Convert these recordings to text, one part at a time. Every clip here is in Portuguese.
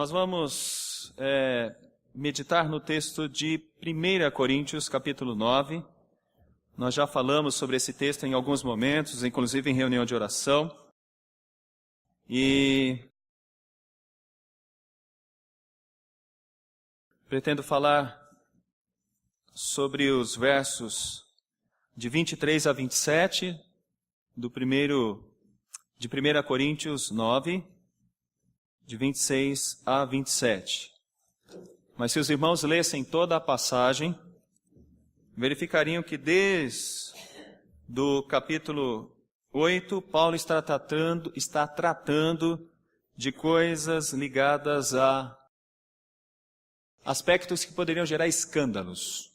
Nós vamos meditar no texto de 1 Coríntios, capítulo 9. Nós já falamos sobre esse texto em alguns momentos, inclusive em reunião de oração. E pretendo falar sobre os versos de 23 a 27 de 1 Coríntios 9, de 26 a 27. Mas se os irmãos lessem toda a passagem, verificariam que desde o capítulo 8, Paulo está tratando de coisas ligadas a aspectos que poderiam gerar escândalos,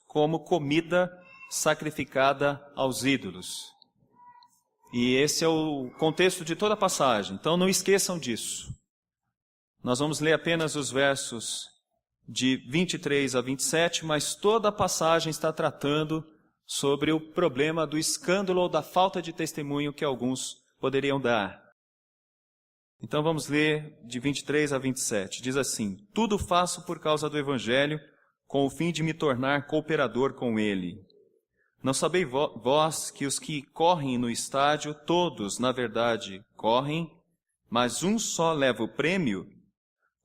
como comida sacrificada aos ídolos. E esse é o contexto de toda a passagem, então não esqueçam disso. Nós vamos ler apenas os versos de 23 a 27, mas toda a passagem está tratando sobre o problema do escândalo ou da falta de testemunho que alguns poderiam dar. Então vamos ler de 23 a 27. Diz assim: tudo faço por causa do Evangelho, com o fim de me tornar cooperador com ele. Não sabeis vós que os que correm no estádio, todos, na verdade, correm, mas um só leva o prêmio?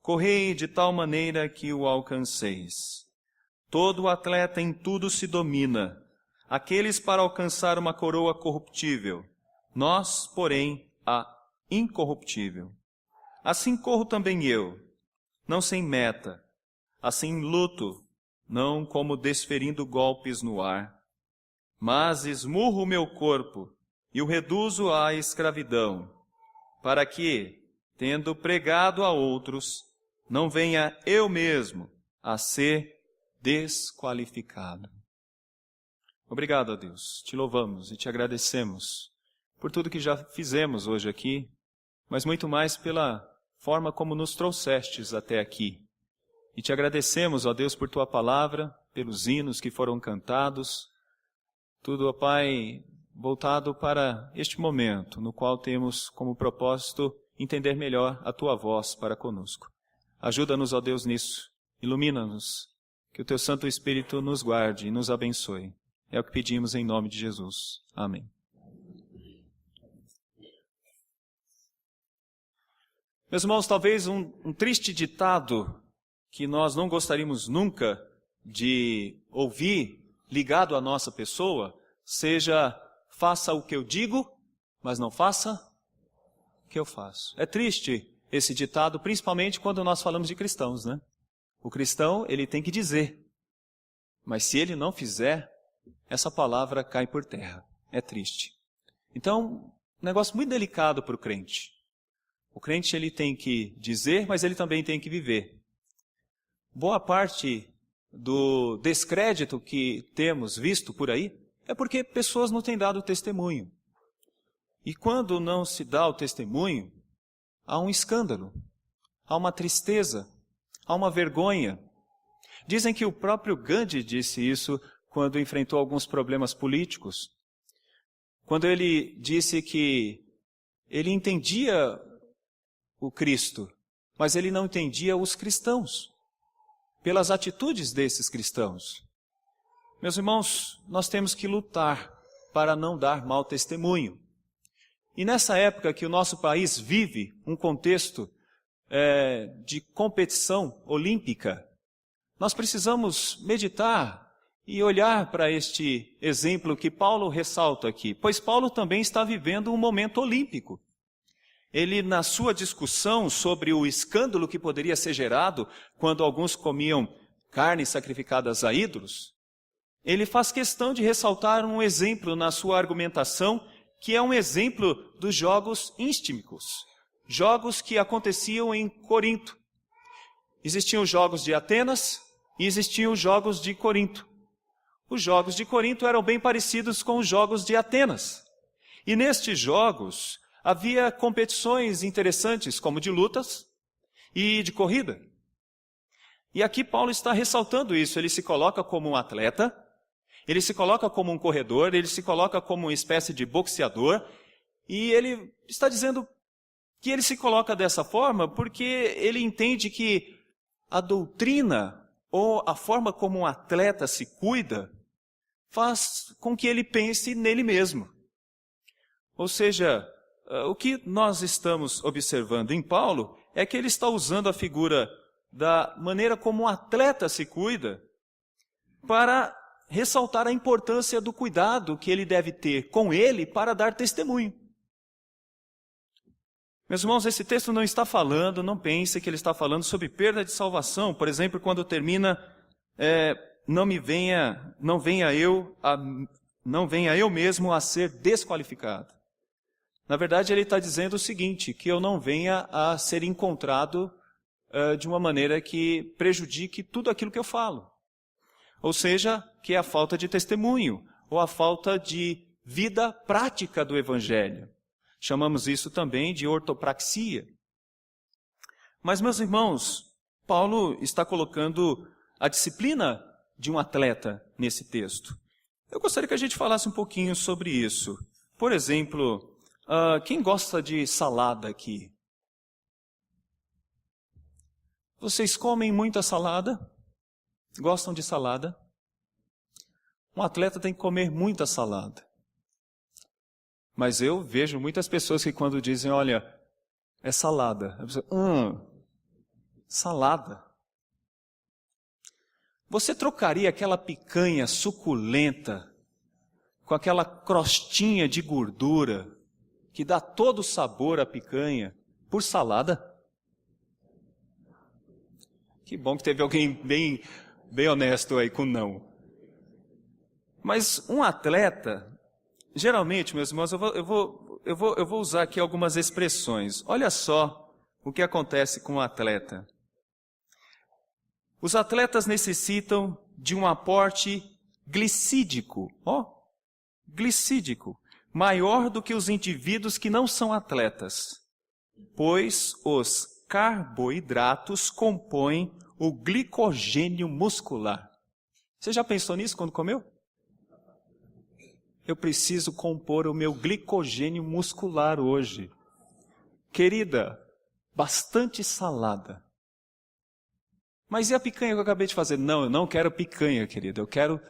Correi de tal maneira que o alcanceis. Todo atleta em tudo se domina, aqueles para alcançar uma coroa corruptível, nós, porém, a incorruptível. Assim corro também eu, não sem meta, assim luto, não como desferindo golpes no ar, mas esmurro o meu corpo e o reduzo à escravidão, para que, tendo pregado a outros, não venha eu mesmo a ser desqualificado. Obrigado, a Deus. Te louvamos e te agradecemos por tudo que já fizemos hoje aqui, mas muito mais pela forma como nos trouxestes até aqui. E te agradecemos, ó Deus, por tua palavra, pelos hinos que foram cantados, tudo, ó Pai, voltado para este momento, no qual temos como propósito entender melhor a tua voz para conosco. Ajuda-nos, ó Deus, nisso. Ilumina-nos. Que o teu Santo Espírito nos guarde e nos abençoe. É o que pedimos em nome de Jesus. Amém. Meus irmãos, talvez um triste ditado que nós não gostaríamos nunca de ouvir ligado à nossa pessoa seja: faça o que eu digo, mas não faça o que eu faço. É triste esse ditado, principalmente quando nós falamos de cristãos, né? O cristão, ele tem que dizer, mas se ele não fizer, essa palavra cai por terra. É triste. Então, um negócio muito delicado para o crente. O crente, ele tem que dizer, mas ele também tem que viver. Boa parte do descrédito que temos visto por aí é porque pessoas não têm dado testemunho. E quando não se dá o testemunho, há um escândalo, há uma tristeza, há uma vergonha. Dizem que o próprio Gandhi disse isso quando enfrentou alguns problemas políticos, quando ele disse que ele entendia o Cristo, mas ele não entendia os cristãos, pelas atitudes desses cristãos. Meus irmãos, nós temos que lutar para não dar mau testemunho. E nessa época que o nosso país vive um contexto de competição olímpica, nós precisamos meditar e olhar para este exemplo que Paulo ressalta aqui, pois Paulo também está vivendo um momento olímpico. Ele, na sua discussão sobre o escândalo que poderia ser gerado quando alguns comiam carnes sacrificadas a ídolos, ele faz questão de ressaltar um exemplo na sua argumentação, que é um exemplo dos jogos ístmicos, jogos que aconteciam em Corinto. Existiam os jogos de Atenas e existiam os jogos de Corinto. Os jogos de Corinto eram bem parecidos com os jogos de Atenas. E nestes jogos havia competições interessantes, como de lutas e de corrida. E aqui Paulo está ressaltando isso. Ele se coloca como um atleta, ele se coloca como um corredor, ele se coloca como uma espécie de boxeador, e ele está dizendo: que ele se coloca dessa forma porque ele entende que a doutrina ou a forma como um atleta se cuida faz com que ele pense nele mesmo. Ou seja, o que nós estamos observando em Paulo é que ele está usando a figura da maneira como um atleta se cuida para ressaltar a importância do cuidado que ele deve ter com ele para dar testemunho. Meus irmãos, esse texto não está falando, não pense que ele está falando sobre perda de salvação. Por exemplo, quando termina, não venha eu mesmo a ser desqualificado. Na verdade, ele está dizendo o seguinte, que eu não venha a ser encontrado de uma maneira que prejudique tudo aquilo que eu falo. Ou seja, que é a falta de testemunho, ou a falta de vida prática do Evangelho. Chamamos isso também de ortopraxia. Mas, meus irmãos, Paulo está colocando a disciplina de um atleta nesse texto. Eu gostaria que a gente falasse um pouquinho sobre isso. Por exemplo, quem gosta de salada aqui? Vocês comem muita salada? Gostam de salada? Um atleta tem que comer muita salada. Mas eu vejo muitas pessoas que quando dizem, olha, é salada. Eu penso, salada? Você trocaria aquela picanha suculenta com aquela crostinha de gordura que dá todo o sabor à picanha por salada? Que bom que teve alguém bem honesto aí com não. Mas um atleta, geralmente, meus irmãos, eu vou usar aqui algumas expressões. Olha só o que acontece com um atleta. Os atletas necessitam de um aporte glicídico, glicídico, maior do que os indivíduos que não são atletas, pois os carboidratos compõem o glicogênio muscular. Você já pensou nisso quando comeu? Eu preciso compor o meu glicogênio muscular hoje. Querida, bastante salada. Mas e a picanha que eu acabei de fazer? Não, eu não quero picanha, querida. Eu quero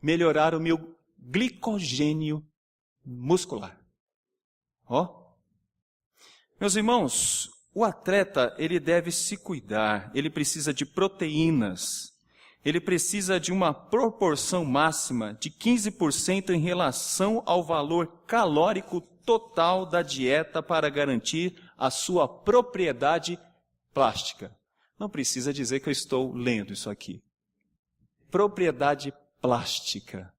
melhorar o meu glicogênio muscular. Meus irmãos, o atleta, ele deve se cuidar. Ele precisa de proteínas. Ele precisa de uma proporção máxima de 15% em relação ao valor calórico total da dieta para garantir a sua propriedade plástica. Não precisa dizer que eu estou lendo isso aqui. Propriedade plástica.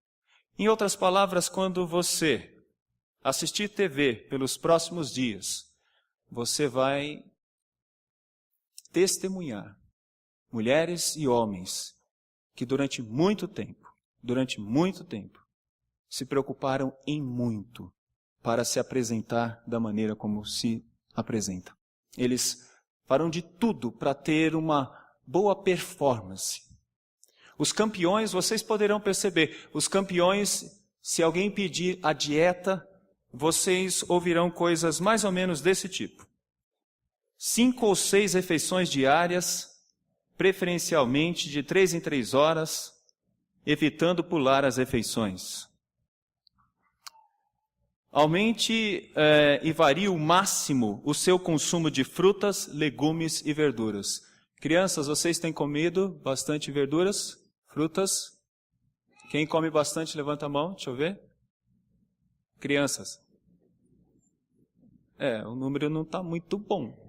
Em outras palavras, quando você assistir TV pelos próximos dias, você vai testemunhar mulheres e homens que durante muito tempo, se preocuparam em muito para se apresentar da maneira como se apresentam. Eles farão de tudo para ter uma boa performance. Os campeões, vocês poderão perceber, os campeões, se alguém pedir a dieta, vocês ouvirão coisas mais ou menos desse tipo. 5 ou 6 refeições diárias, preferencialmente de 3 em 3 horas, evitando pular as refeições. Aumente e varie o máximo o seu consumo de frutas, legumes e verduras. Crianças, vocês têm comido bastante verduras, frutas? Quem come bastante, levanta a mão, deixa eu ver. Crianças. O número não está muito bom.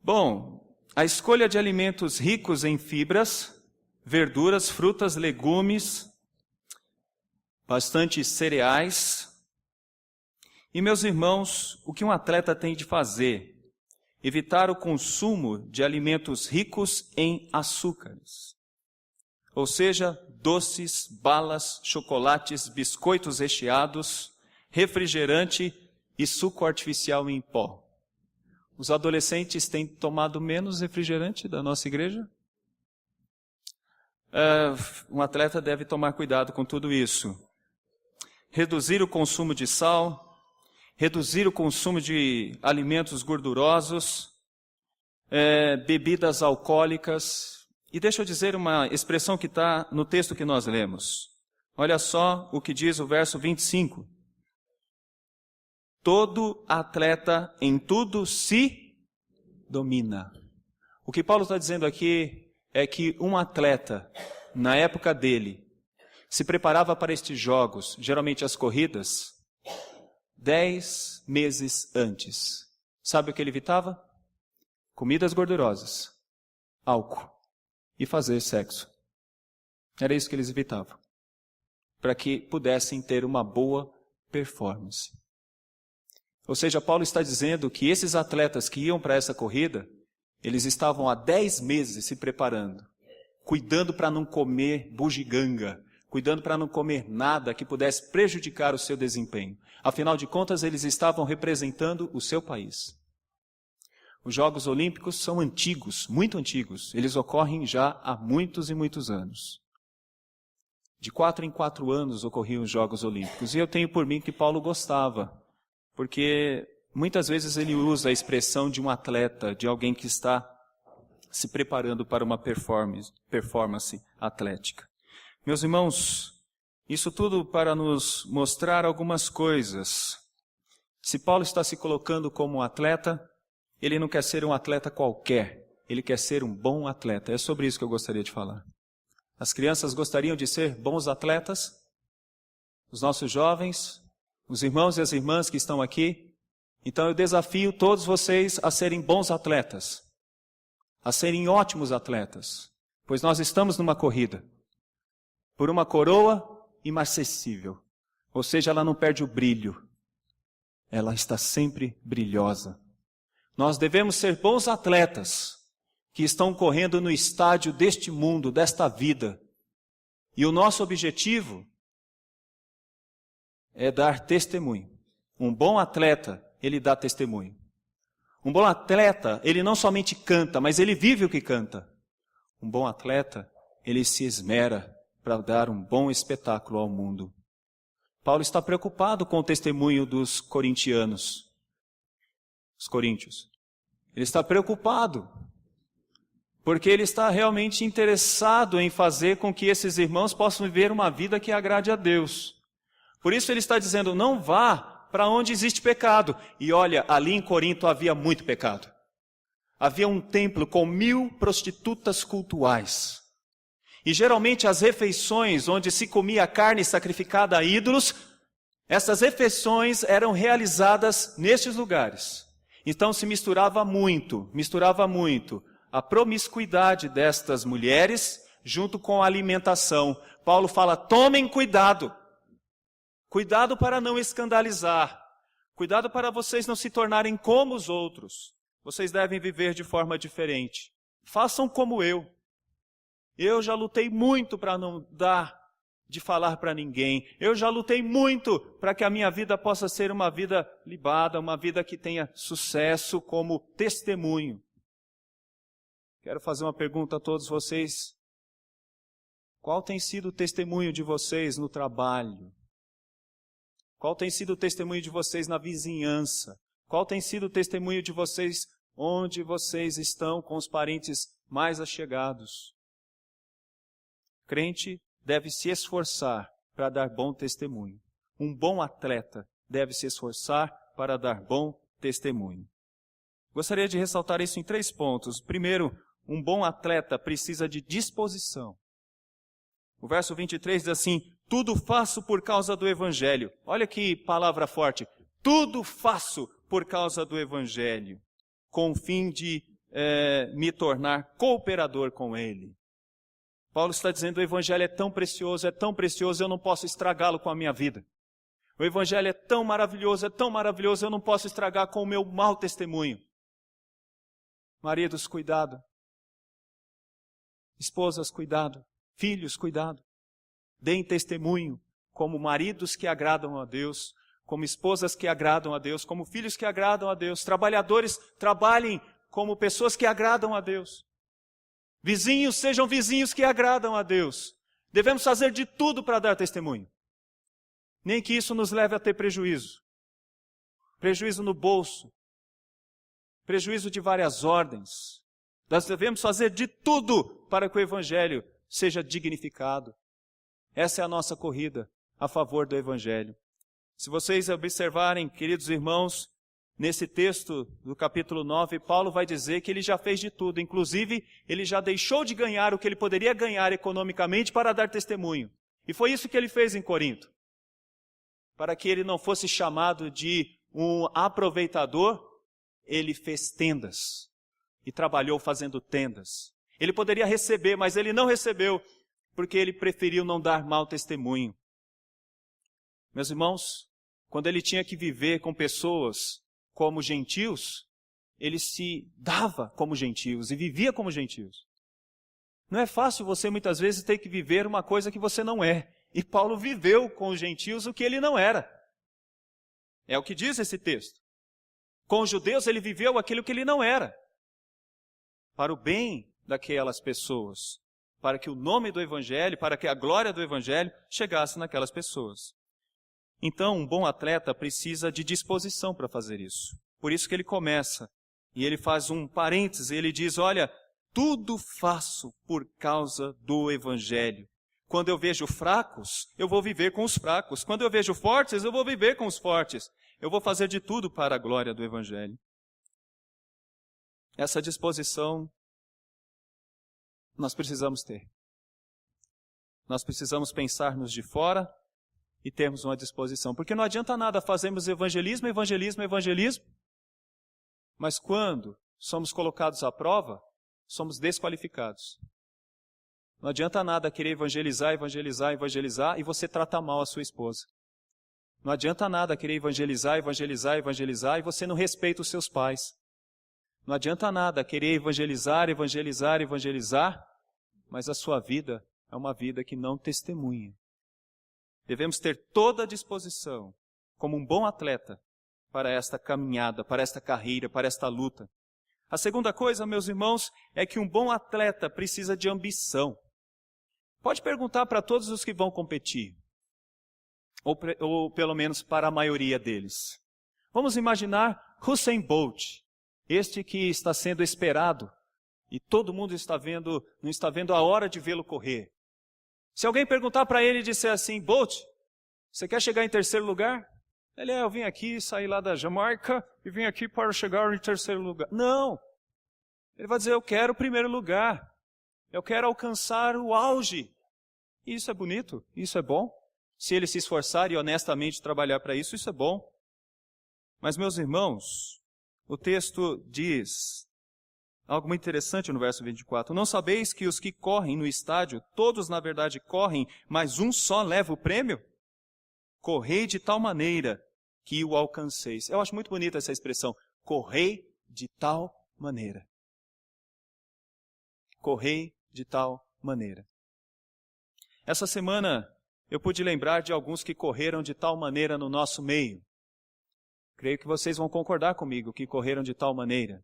Bom, a escolha de alimentos ricos em fibras, verduras, frutas, legumes, bastante cereais. E, meus irmãos, o que um atleta tem de fazer? Evitar o consumo de alimentos ricos em açúcares. Ou seja, doces, balas, chocolates, biscoitos recheados, refrigerante e suco artificial em pó. Os adolescentes têm tomado menos refrigerante da nossa igreja? Um atleta deve tomar cuidado com tudo isso. Reduzir o consumo de sal, reduzir o consumo de alimentos gordurosos, bebidas alcoólicas. E deixa eu dizer uma expressão que está no texto que nós lemos. Olha só o que diz o verso 25. Todo atleta em tudo se domina. O que Paulo está dizendo aqui é que um atleta, na época dele, se preparava para estes jogos, geralmente as corridas, 10 meses antes. Sabe o que ele evitava? Comidas gordurosas, álcool e fazer sexo. Era isso que eles evitavam, para que pudessem ter uma boa performance. Ou seja, Paulo está dizendo que esses atletas que iam para essa corrida, eles estavam há 10 meses se preparando, cuidando para não comer bugiganga, cuidando para não comer nada que pudesse prejudicar o seu desempenho. Afinal de contas, eles estavam representando o seu país. Os Jogos Olímpicos são antigos, muito antigos. Eles ocorrem já há muitos e muitos anos. De 4 em 4 anos ocorriam os Jogos Olímpicos. E eu tenho por mim que Paulo gostava, porque muitas vezes ele usa a expressão de um atleta, de alguém que está se preparando para uma performance atlética. Meus irmãos, isso tudo para nos mostrar algumas coisas. Se Paulo está se colocando como um atleta, ele não quer ser um atleta qualquer, ele quer ser um bom atleta. É sobre isso que eu gostaria de falar. As crianças gostariam de ser bons atletas? Os nossos jovens, os irmãos e as irmãs que estão aqui? Então eu desafio todos vocês a serem bons atletas, a serem ótimos atletas, pois nós estamos numa corrida por uma coroa imarcessível, ou seja, ela não perde o brilho, ela está sempre brilhosa. Nós devemos ser bons atletas que estão correndo no estádio deste mundo, desta vida, e o nosso objetivo é dar testemunho. Um bom atleta, ele dá testemunho. Um bom atleta, ele não somente canta, mas ele vive o que canta. Um bom atleta, ele se esmera para dar um bom espetáculo ao mundo. Paulo está preocupado com o testemunho dos corintianos, os coríntios. Ele está preocupado, porque ele está realmente interessado em fazer com que esses irmãos possam viver uma vida que agrade a Deus. Por isso ele está dizendo, não vá para onde existe pecado. E olha, ali em Corinto havia muito pecado. Havia um templo com 1000 prostitutas cultuais. E geralmente as refeições onde se comia carne sacrificada a ídolos, essas refeições eram realizadas nestes lugares. Então se misturava muito a promiscuidade destas mulheres junto com a alimentação. Paulo fala, tomem cuidado. Cuidado para não escandalizar. Cuidado para vocês não se tornarem como os outros. Vocês devem viver de forma diferente. Façam como eu. Eu já lutei muito para não dar de falar para ninguém. Eu já lutei muito para que a minha vida possa ser uma vida libada, uma vida que tenha sucesso como testemunho. Quero fazer uma pergunta a todos vocês. Qual tem sido o testemunho de vocês no trabalho? Qual tem sido o testemunho de vocês na vizinhança? Qual tem sido o testemunho de vocês onde vocês estão com os parentes mais achegados? Crente deve se esforçar para dar bom testemunho. Um bom atleta deve se esforçar para dar bom testemunho. Gostaria de ressaltar isso em 3 pontos. Primeiro, um bom atleta precisa de disposição. O verso 23 diz assim, tudo faço por causa do Evangelho. Olha que palavra forte. Tudo faço por causa do Evangelho, com o fim de me tornar cooperador com Ele. Paulo está dizendo, o Evangelho é tão precioso, eu não posso estragá-lo com a minha vida. O Evangelho é tão maravilhoso, eu não posso estragar com o meu mau testemunho. Maridos, cuidado. Esposas, cuidado. Filhos, cuidado. Deem testemunho como maridos que agradam a Deus, como esposas que agradam a Deus, como filhos que agradam a Deus. Trabalhadores, trabalhem como pessoas que agradam a Deus. Vizinhos, sejam vizinhos que agradam a Deus. Devemos fazer de tudo para dar testemunho. Nem que isso nos leve a ter prejuízo. prejuízo no bolso, prejuízo de várias ordens. Nós devemos fazer de tudo para que o Evangelho seja dignificado. Essa é a nossa corrida a favor do Evangelho. Se vocês observarem, queridos irmãos, nesse texto do capítulo 9, Paulo vai dizer que ele já fez de tudo. Inclusive, ele já deixou de ganhar o que ele poderia ganhar economicamente para dar testemunho. E foi isso que ele fez em Corinto. Para que ele não fosse chamado de um aproveitador, ele fez tendas e trabalhou fazendo tendas. Ele poderia receber, mas ele não recebeu, porque ele preferiu não dar mau testemunho. Meus irmãos, quando ele tinha que viver com pessoas como gentios, ele se dava como gentios e vivia como gentios. Não é fácil você muitas vezes ter que viver uma coisa que você não é. E Paulo viveu com os gentios o que ele não era. É o que diz esse texto. Com os judeus ele viveu aquilo que ele não era. Para o bem daquelas pessoas. Para que o nome do Evangelho, para que a glória do Evangelho chegasse naquelas pessoas. Então, um bom atleta precisa de disposição para fazer isso. Por isso que ele começa, e ele faz um parêntese, ele diz, olha, tudo faço por causa do Evangelho. Quando eu vejo fracos, eu vou viver com os fracos. Quando eu vejo fortes, eu vou viver com os fortes. Eu vou fazer de tudo para a glória do Evangelho. Essa disposição nós precisamos ter. Nós precisamos pensar-nos de fora e termos uma disposição. Porque não adianta nada fazermos evangelismo, mas quando somos colocados à prova, somos desqualificados. Não adianta nada querer evangelizar e você tratar mal a sua esposa. Não adianta nada querer evangelizar e você não respeita os seus pais. Não adianta nada querer evangelizar, mas a sua vida é uma vida que não testemunha. Devemos ter toda a disposição, como um bom atleta, para esta caminhada, para esta carreira, para esta luta. A segunda coisa, meus irmãos, é que um bom atleta precisa de ambição. Pode perguntar para todos os que vão competir, ou pelo menos para a maioria deles. Vamos imaginar Usain Bolt, este que está sendo esperado, e todo mundo não está vendo a hora de vê-lo correr. Se alguém perguntar para ele e disser assim, Bolt, você quer chegar em terceiro lugar? Eu vim aqui, saí lá da Jamaica e vim aqui para chegar em terceiro lugar. Não! Ele vai dizer, eu quero o primeiro lugar. Eu quero alcançar o auge. E isso é bonito, isso é bom. Se ele se esforçar e honestamente trabalhar para isso, isso é bom. Mas, meus irmãos, o texto diz algo muito interessante no verso 24. Não sabeis que os que correm no estádio, todos na verdade correm, mas um só leva o prêmio? Correi de tal maneira que o alcanceis. Eu acho muito bonita essa expressão. Correi de tal maneira. Correi de tal maneira. Essa semana eu pude lembrar de alguns que correram de tal maneira no nosso meio. Creio que vocês vão concordar comigo que correram de tal maneira.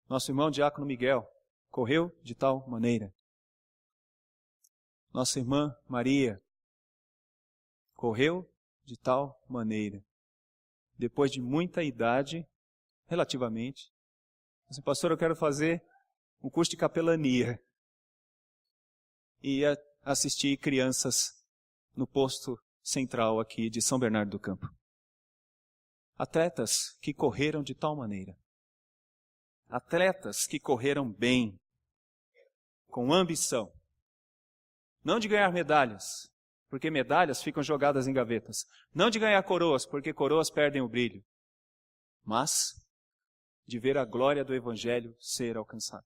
Nosso irmão Diácono Miguel correu de tal maneira. Nossa irmã Maria correu de tal maneira. Depois de muita idade, relativamente, disse, pastor, eu quero fazer um curso de capelania. E ia assistir crianças no posto central aqui de São Bernardo do Campo. Atletas que correram de tal maneira. Atletas que correram bem, com ambição. Não de ganhar medalhas, porque medalhas ficam jogadas em gavetas. Não de ganhar coroas, porque coroas perdem o brilho. Mas de ver a glória do Evangelho ser alcançada.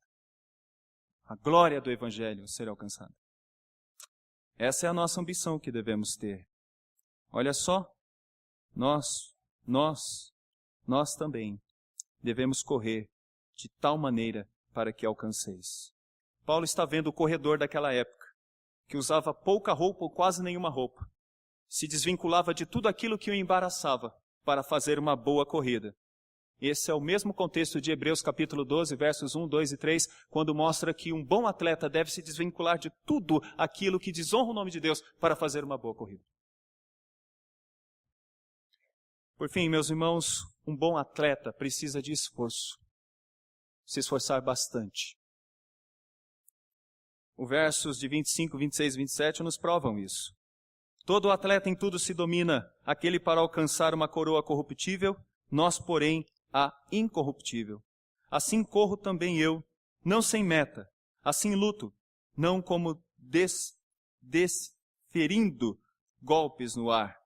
A glória do Evangelho ser alcançada. Essa é a nossa ambição que devemos ter. Olha só, nós também devemos correr de tal maneira para que alcanceis. Paulo está vendo o corredor daquela época, que usava pouca roupa ou quase nenhuma roupa. Se desvinculava de tudo aquilo que o embaraçava para fazer uma boa corrida. Esse é o mesmo contexto de Hebreus capítulo 12, versos 1, 2 e 3, quando mostra que um bom atleta deve se desvincular de tudo aquilo que desonra o nome de Deus para fazer uma boa corrida. Por fim, meus irmãos, um bom atleta precisa de esforço. Se esforçar bastante. Os versos de 25, 26 e 27 nos provam isso. Todo atleta em tudo se domina, aquele para alcançar uma coroa corruptível, nós, porém, a incorruptível. Assim corro também eu, não sem meta, assim luto, não como desferindo golpes no ar,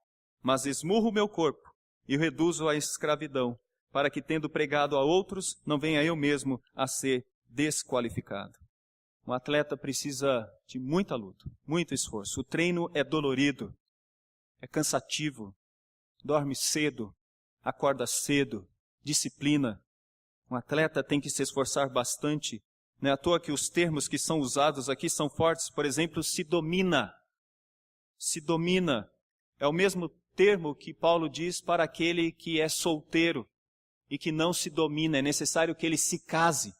mas esmurro o meu corpo e o reduzo à escravidão, para que, tendo pregado a outros, não venha eu mesmo a ser desqualificado. Um atleta precisa de muita luta, muito esforço. O treino é dolorido, é cansativo, dorme cedo, acorda cedo, disciplina. Um atleta tem que se esforçar bastante. Não é à toa que os termos que são usados aqui são fortes. Por exemplo, se domina. Se domina. É o mesmo termo que Paulo diz para aquele que é solteiro e que não se domina. É necessário que ele se case.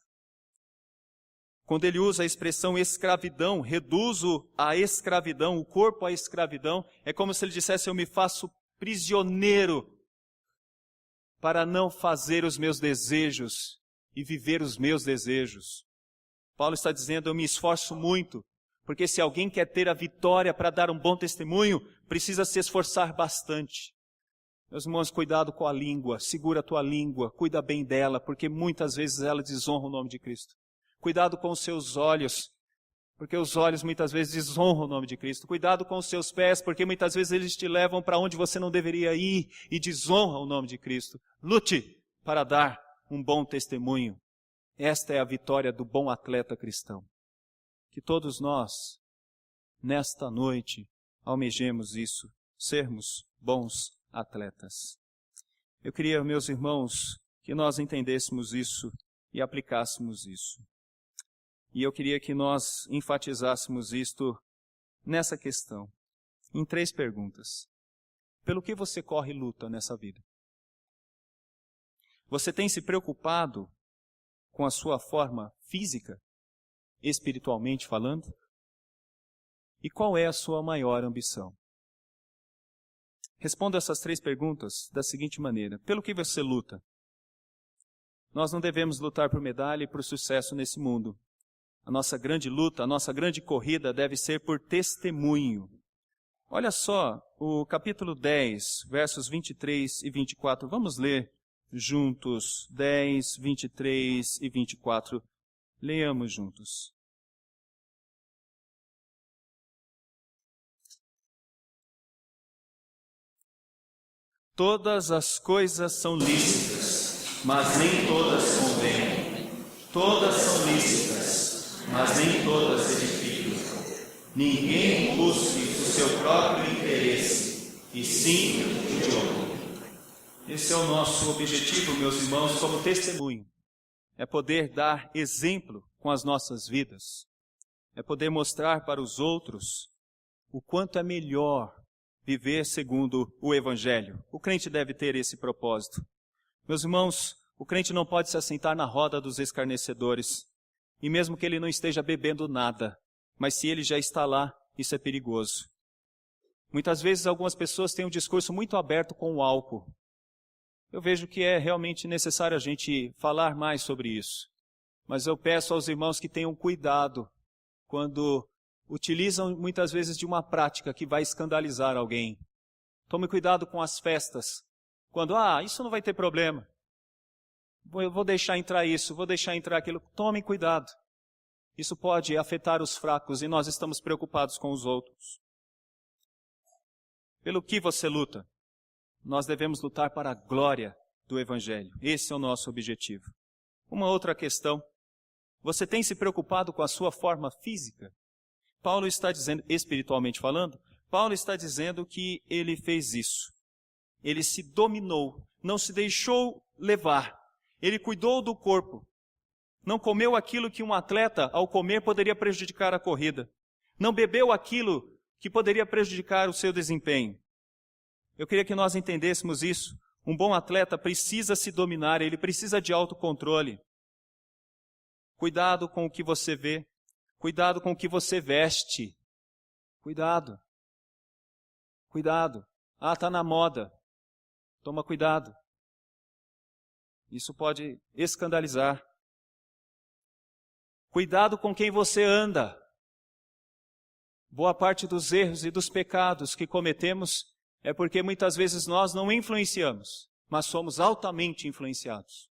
Quando ele usa a expressão escravidão, reduzo a escravidão, o corpo à escravidão, é como se ele dissesse: eu me faço prisioneiro para não fazer os meus desejos e viver os meus desejos. Paulo está dizendo: eu me esforço muito, porque se alguém quer ter a vitória para dar um bom testemunho, precisa se esforçar bastante. Meus irmãos, cuidado com a língua, segura a tua língua, cuida bem dela, porque muitas vezes ela desonra o nome de Cristo. Cuidado com os seus olhos, porque os olhos muitas vezes desonram o nome de Cristo. Cuidado com os seus pés, porque muitas vezes eles te levam para onde você não deveria ir e desonram o nome de Cristo. Lute para dar um bom testemunho. Esta é a vitória do bom atleta cristão. Que todos nós, nesta noite, almejemos isso, sermos bons atletas. Eu queria, meus irmãos, que nós entendêssemos isso e aplicássemos isso. E eu queria que nós enfatizássemos isto nessa questão, em 3 perguntas. Pelo que você corre e luta nessa vida? Você tem se preocupado com a sua forma física, espiritualmente falando? E qual é a sua maior ambição? Responda essas 3 perguntas da seguinte maneira: pelo que você luta? Nós não devemos lutar por medalha e por sucesso nesse mundo. A nossa grande luta, a nossa grande corrida deve ser por testemunho. Olha só o capítulo 10, versos 23 e 24. Vamos ler juntos 10, 23 e 24. Leamos juntos. Todas as coisas são lícitas, mas nem todas convêm. Todas são lícitas, mas nem todas edificam. Ninguém busque o seu próprio interesse, e sim o de outro. Esse é o nosso objetivo, meus irmãos, como testemunho. É poder dar exemplo com as nossas vidas. É poder mostrar para os outros o quanto é melhor viver segundo o Evangelho. O crente deve ter esse propósito. Meus irmãos, o crente não pode se assentar na roda dos escarnecedores. E mesmo que ele não esteja bebendo nada, mas se ele já está lá, isso é perigoso. Muitas vezes algumas pessoas têm um discurso muito aberto com o álcool. Eu vejo que é realmente necessário a gente falar mais sobre isso. Mas eu peço aos irmãos que tenham cuidado quando utilizam muitas vezes de uma prática que vai escandalizar alguém. Tome cuidado com as festas. Quando, isso não vai ter problema. Eu vou deixar entrar isso, vou deixar entrar aquilo. Tomem cuidado. Isso pode afetar os fracos e nós estamos preocupados com os outros. Pelo que você luta? Nós devemos lutar para a glória do Evangelho. Esse é o nosso objetivo. Uma outra questão. Você tem se preocupado com a sua forma física? Paulo está dizendo, espiritualmente falando, Paulo está dizendo que ele fez isso. Ele se dominou, não se deixou levar. Ele cuidou do corpo. Não comeu aquilo que um atleta, ao comer, poderia prejudicar a corrida. Não bebeu aquilo que poderia prejudicar o seu desempenho. Eu queria que nós entendêssemos isso. Um bom atleta precisa se dominar, ele precisa de autocontrole. Cuidado com o que você vê. Cuidado com o que você veste. Cuidado. Cuidado. Está na moda. Toma cuidado. Isso pode escandalizar. Cuidado com quem você anda. Boa parte dos erros e dos pecados que cometemos é porque muitas vezes nós não influenciamos, mas somos altamente influenciados.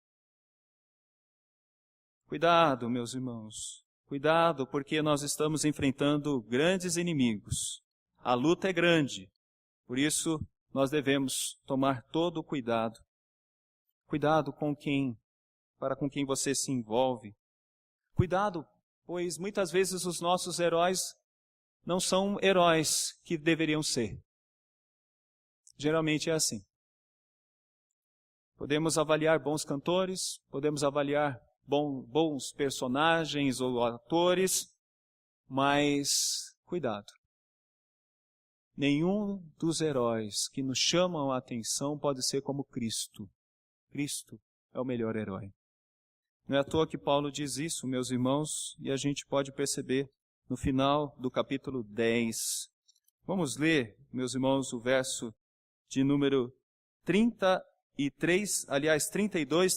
Cuidado, meus irmãos. Cuidado, porque nós estamos enfrentando grandes inimigos. A luta é grande. Por isso, nós devemos tomar todo o cuidado. Cuidado com quem você se envolve. Cuidado, pois muitas vezes os nossos heróis não são heróis que deveriam ser. Geralmente é assim. Podemos avaliar bons cantores, podemos avaliar bons personagens ou atores, mas cuidado. Nenhum dos heróis que nos chamam a atenção pode ser como Cristo. Cristo é o melhor herói. Não é à toa que Paulo diz isso, meus irmãos, e a gente pode perceber no final do capítulo 10. Vamos ler, meus irmãos, o verso de número 32,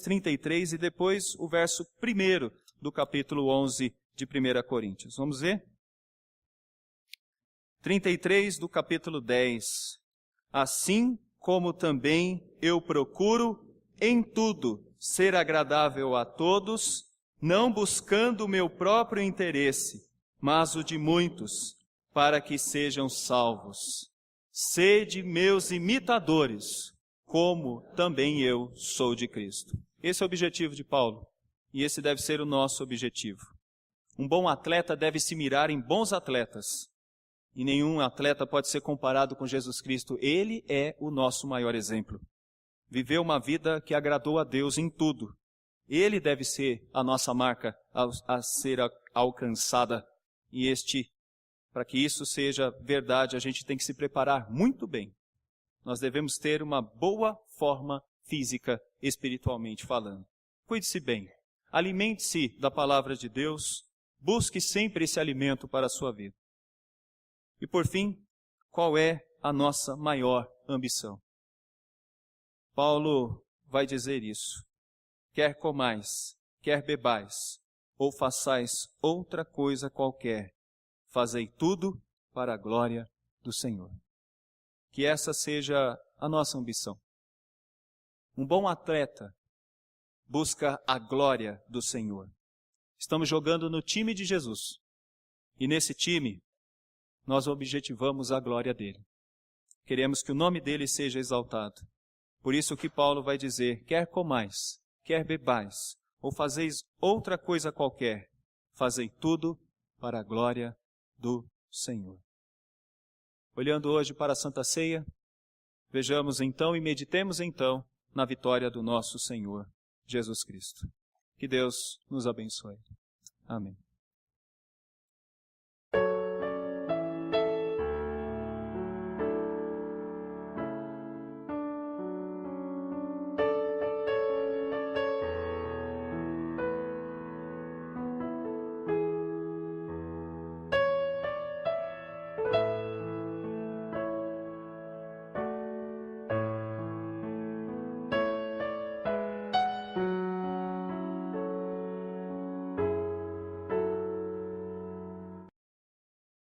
33 e depois o verso 1 do capítulo 11 de 1 Coríntios. Vamos ver? 33 do capítulo 10. Assim como também eu procuro em tudo ser agradável a todos, não buscando o meu próprio interesse, mas o de muitos, para que sejam salvos. Sede meus imitadores, como também eu sou de Cristo. Esse é o objetivo de Paulo, e esse deve ser o nosso objetivo. Um bom atleta deve se mirar em bons atletas, e nenhum atleta pode ser comparado com Jesus Cristo. Ele é o nosso maior exemplo. Viveu uma vida que agradou a Deus em tudo. Ele deve ser a nossa marca a ser alcançada. E para que isso seja verdade, a gente tem que se preparar muito bem. Nós devemos ter uma boa forma física, espiritualmente falando. Cuide-se bem. Alimente-se da palavra de Deus. Busque sempre esse alimento para a sua vida. E por fim, qual é a nossa maior ambição? Paulo vai dizer isso. Quer comais, quer bebais, ou façais outra coisa qualquer, fazei tudo para a glória do Senhor. Que essa seja a nossa ambição. Um bom atleta busca a glória do Senhor. Estamos jogando no time de Jesus. E nesse time, nós objetivamos a glória dele. Queremos que o nome dele seja exaltado. Por isso que Paulo vai dizer, quer comais, quer bebais, ou fazeis outra coisa qualquer, fazei tudo para a glória do Senhor. Olhando hoje para a Santa Ceia, vejamos então e meditemos então na vitória do nosso Senhor Jesus Cristo. Que Deus nos abençoe. Amém.